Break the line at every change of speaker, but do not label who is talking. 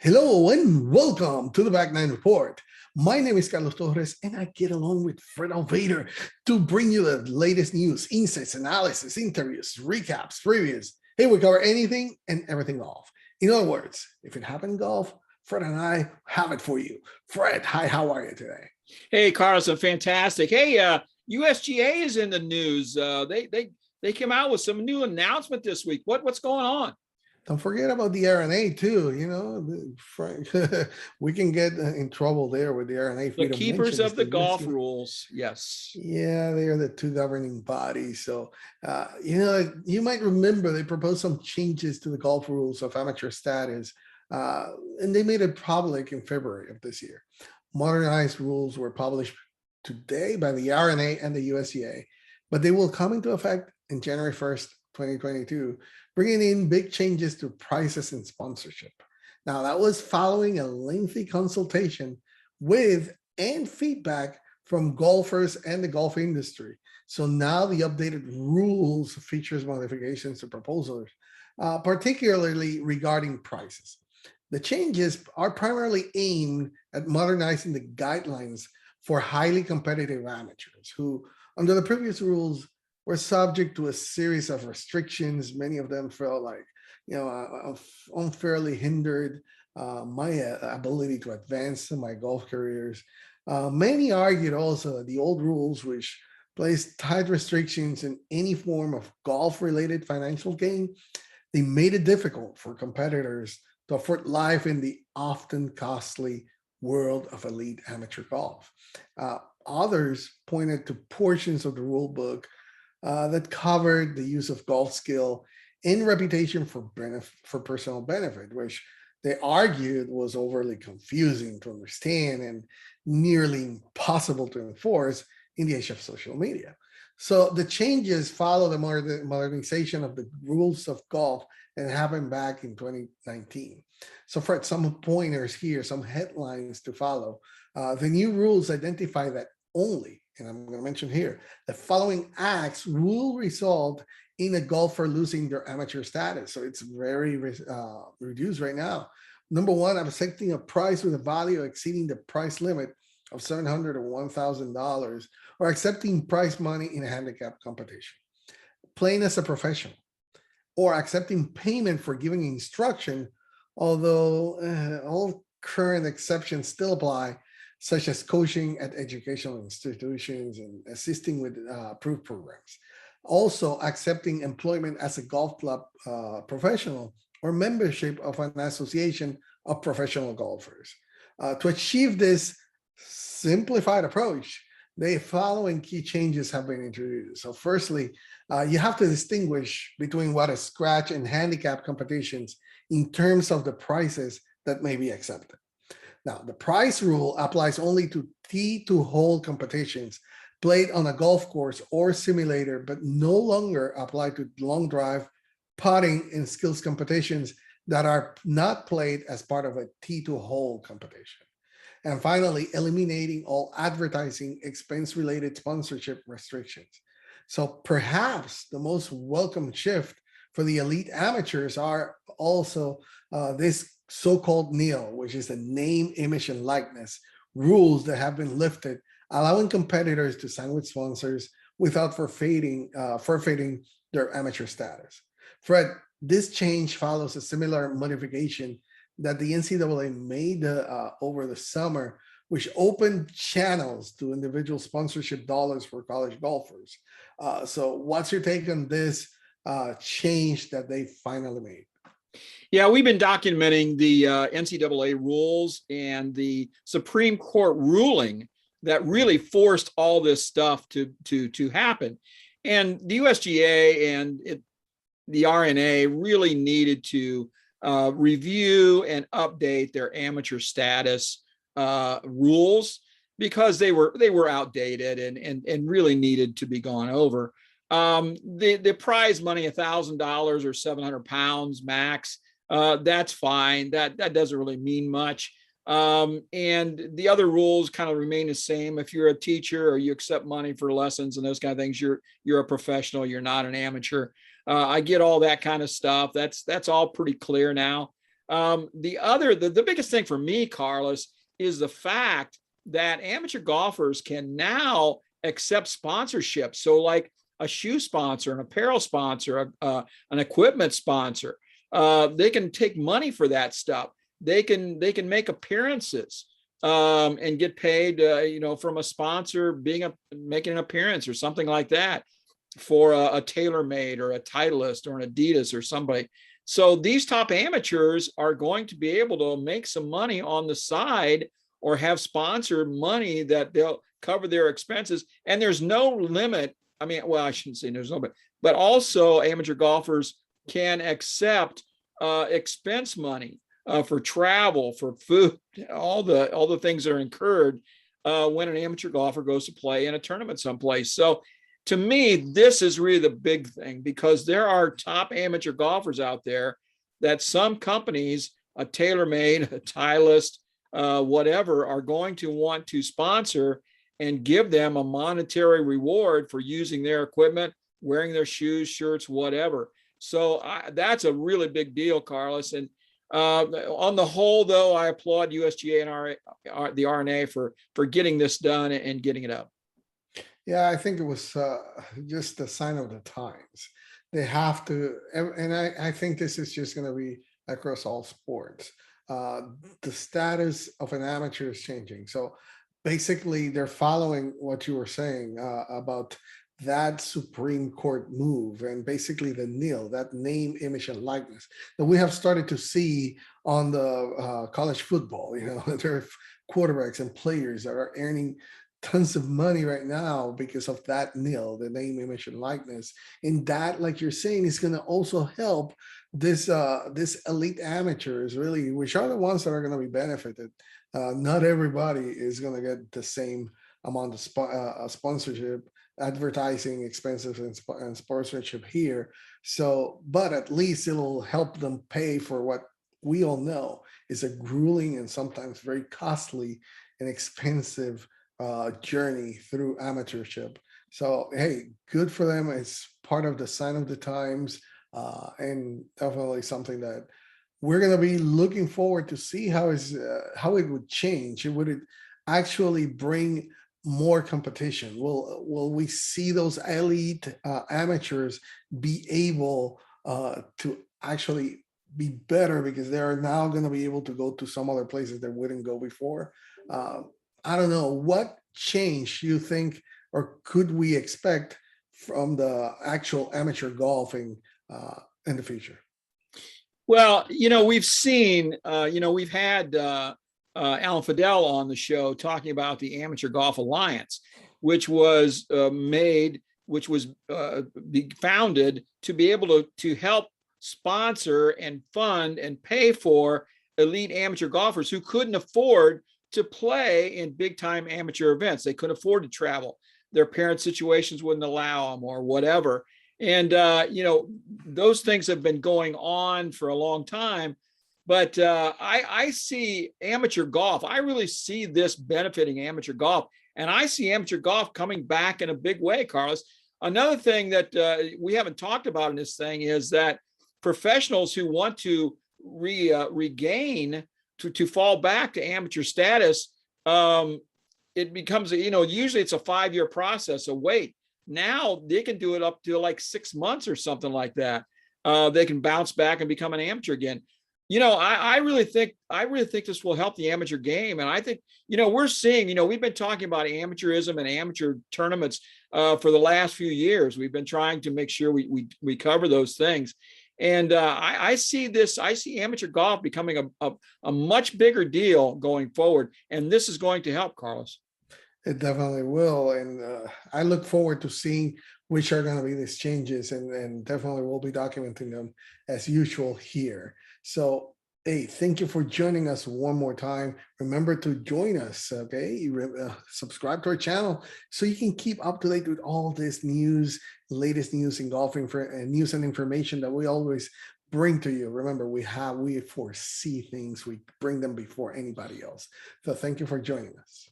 Hello and welcome to the Back Nine Report. My name is Carlos Torres and I get along with Fred Alvader to bring you the latest news, insights, analysis, interviews, recaps, previews. Hey, we cover anything and everything golf. In other words, if it happened golf, Fred and I have it for you. Fred, hi, how are you today?
Hey, Carlos, I'm fantastic. Hey, USGA is in the news. They came out with some new announcement this week. What's going on?
Don't forget about the RNA too. Frank, we can get in trouble there with the RNA if we
The
don't
keepers
mention
of the golf
USGA.
rules. Yes.
Yeah, they are the two governing bodies. So, you might remember they proposed some changes to the golf rules of amateur status, and they made it public in February of this year. Modernized rules were published today by the RNA and the USGA, but they will come into effect in January 1st, 2022, bringing in big changes to prices and sponsorship. Now, that was following a lengthy consultation with and feedback from golfers and the golf industry. So now the updated rules features modifications to proposals, particularly regarding prices. The changes are primarily aimed at modernizing the guidelines for highly competitive amateurs who, under the previous rules, were subject to a series of restrictions. Many of them felt like, unfairly hindered my ability to advance in my golf careers. Many argued also that the old rules, which placed tight restrictions in any form of golf-related financial gain, they made it difficult for competitors to afford life in the often costly world of elite amateur golf. Others pointed to portions of the rule book that covered the use of golf skill in reputation for personal benefit, which they argued was overly confusing to understand and nearly impossible to enforce in the age of social media. So the changes follow the modernization of the rules of golf and happened back in 2019. So Fred, some pointers here, some headlines to follow. The new rules identify that only, and I'm going to mention here, the following acts will result in a golfer losing their amateur status. So it's very reduced right now. Number one, accepting a prize with a value exceeding the price limit of $700 or $1,000, or accepting prize money in a handicap competition. Playing as a professional, or accepting payment for giving instruction, although all current exceptions still apply, such as coaching at educational institutions and assisting with approved programs. Also, accepting employment as a golf club professional or membership of an association of professional golfers. To achieve this simplified approach, the following key changes have been introduced. So firstly, you have to distinguish between what is scratch and handicap competitions in terms of the prices that may be accepted. Now, the price rule applies only to tee to hole competitions played on a golf course or simulator, but no longer apply to long drive, putting, and skills competitions that are not played as part of a tee to hole competition. And finally, eliminating all advertising expense-related sponsorship restrictions. So perhaps the most welcome shift for the elite amateurs are also this so-called NIL, which is the name, image, and likeness rules that have been lifted, allowing competitors to sign with sponsors without forfeiting their amateur status. Fred, this change follows a similar modification that the NCAA made over the summer, which opened channels to individual sponsorship dollars for college golfers. So what's your take on this change that they finally made?
Yeah, we've been documenting the NCAA rules and the Supreme Court ruling that really forced all this stuff to happen. And the USGA and the RNA really needed to review and update their amateur status rules because they were outdated and really needed to be gone over. The prize money, $1,000 or 700 pounds max, that's fine. That doesn't really mean much. And the other rules kind of remain the same. If you're a teacher or you accept money for lessons and those kind of things, you're a professional, you're not an amateur. I get all that kind of stuff. That's all pretty clear now. The biggest thing for me, Carlos, is the fact that amateur golfers can now accept sponsorship. So, like a shoe sponsor, an apparel sponsor, an equipment sponsor, they can take money for that stuff. They can make appearances and get paid, from a sponsor making an appearance or something like that for a TaylorMade or a Titleist or an Adidas or somebody. So these top amateurs are going to be able to make some money on the side or have sponsored money that they'll cover their expenses. And there's no limit. I mean, well, I shouldn't say there's no limit, but also amateur golfers can accept expense money for travel, for food, all the things that are incurred when an amateur golfer goes to play in a tournament someplace. So to me, this is really the big thing, because there are top amateur golfers out there that some companies, a TaylorMade, a Titleist, whatever, are going to want to sponsor and give them a monetary reward for using their equipment, wearing their shoes, shirts, whatever. So that's a really big deal, Carlos. And on the whole, though, I applaud USGA and the R&A for getting this done and getting it up.
Yeah, I think it was just a sign of the times. They have to, and I think this is just going to be across all sports. The status of an amateur is changing. So basically, they're following what you were saying about that Supreme Court move, and basically the NIL, that name, image, and likeness that we have started to see on the college football. There are quarterbacks and players that are earning tons of money right now because of that NIL, the name, image, and likeness. And that, like you're saying, is going to also help this elite amateurs, really, which are the ones that are going to be benefited. Not everybody is going to get the same amount of sponsorship, advertising expenses, and sponsorship here. So, but at least it'll help them pay for what we all know is a grueling and sometimes very costly and expensive journey through amateurship. So, hey, good for them. It's part of the sign of the times, and definitely something that we're going to be looking forward to see how it would change. Would it actually bring more competition? Will we see those elite amateurs be able to actually be better because they are now going to be able to go to some other places they wouldn't go before? I don't know what change you think or could we expect from the actual amateur golfing in the future?
Well, we've seen, we've had Alan Fidel on the show talking about the Amateur Golf Alliance, which was founded to be able to help sponsor and fund and pay for elite amateur golfers who couldn't afford to play in big time amateur events. They couldn't afford to travel. Their parent situations wouldn't allow them or whatever. And, those things have been going on for a long time. But I see amateur golf. I really see this benefiting amateur golf. And I see amateur golf coming back in a big way, Carlos. Another thing that we haven't talked about in this thing is that professionals who want to regain, to fall back to amateur status, it becomes, usually it's a 5-year process, a wait. Now they can do it up to like 6 months or something like that. They can bounce back and become an amateur again. I really think this will help the amateur game. And I think, we're seeing, we've been talking about amateurism and amateur tournaments for the last few years. We've been trying to make sure we cover those things. And I see amateur golf becoming a much bigger deal going forward. And this is going to help, Carlos.
It definitely will. And I look forward to seeing which are going to be these changes, and definitely we'll be documenting them as usual here. So, hey, thank you for joining us one more time. Remember to join us, okay? Subscribe to our channel so you can keep up to date with all this news, latest news in golfing news and information that we always bring to you. Remember, we foresee things, we bring them before anybody else. So thank you for joining us.